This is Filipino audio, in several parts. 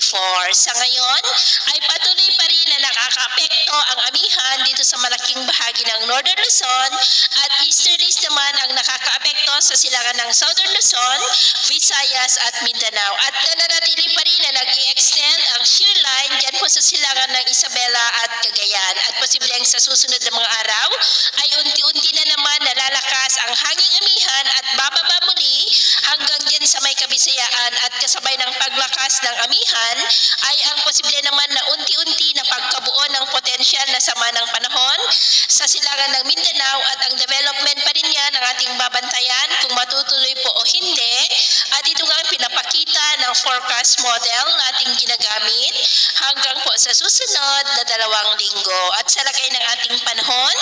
2024. Sa ngayon ay patuloy pa rin na nakakaapekto ang amihan dito sa malaking bahagi ng Northern Luzon at Easterlies naman ang nakakaapekto sa silangan ng Southern Luzon, Visayas at Mindanao. At nananatili pa rin na nag-i-extend ang shear line dyan po sa silangan ng Isabela at Cagayan. At posibleng sa susunod na mga araw ay unti-unti na naman nalalakas ang hanging amihan at bababa muli hanggang dyan sa may Kabisayaan at kasabay ng paglakas ng amihan ay ang posible naman na unti-unti na pagkabuo ng potensyal na sama ng panahon sa silangan ng Mindanao at ang development pa rin yan ang ating babantayan kung matutuloy po o hindi. At ito nga ang pinapakita ng forecast model na ating ginagamit hanggang po sa susunod na 2 linggo. At sa lagay ng ating panahon,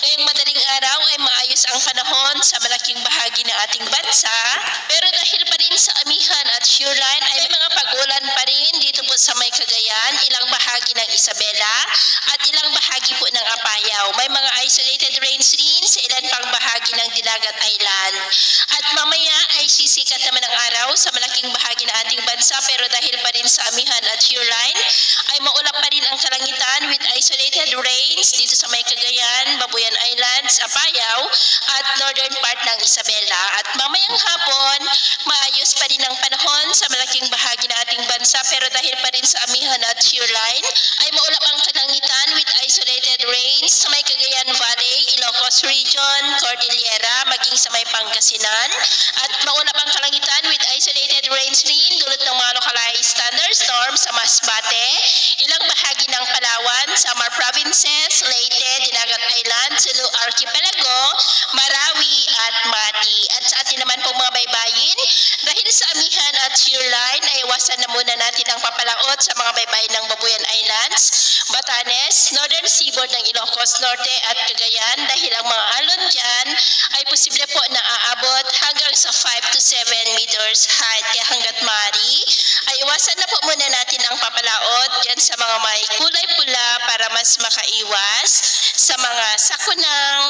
ngayong madaling araw ay maayos ang panahon sa malaking bahagi ng ating bansa. Pero dahil pa rin sa amihan at shear line ay may mga pag-ulan pa rin dito po sa may Cagayan, ilang bahagi ng Isabela at ilang bahagi po ng Apayao. May mga isolated rains rin sa ilan pang bahagi ng Dinagat Island. At mamaya ay sisikat naman ang araw sa malaking bahagi ng ating bansa, pero dahil pa rin sa amihan at shear line ay maulap pa rin ang kalangitan with isolated rains dito sa may Cagayan, Babuyan Islands, Apayao at northern part ng Isabela. At mamayang hapon, maayos pa rin ang panahon sa malaking bahagi ng ating bansa, pero dahil pa rin sa amihan at shear line ay maulap ang kalangitan with isolated rains sa may Cagayan Valley, Ilocos Region, Cordillera, maging sa may Pangasinan. At maulap ang kalangitan with isolated rains rin dulot ng mga localized thunderstorms sa Masbate, ilang bahagi ng Palawan, Samar Provinces, Leyte, Dinagat Island, Sulu Archipelago, Marawi at Mati. At sa atin naman po mga baybayin, dahil sa amihan at shear line ay iwasan na muna natin ang papalaot sa mga baybayin ng Babuyan Islands, Batanes, Northern Seaboard ng Ilocos Norte at Cagayan dahil ang mga alon dyan ay posible po na aabot hanggang sa 5 to 7 meters height. Kaya hanggat maaari ay iwasan na po muna natin ang papalaot dyan sa mga may kulay pula para mas makaiwas sa mga sakunang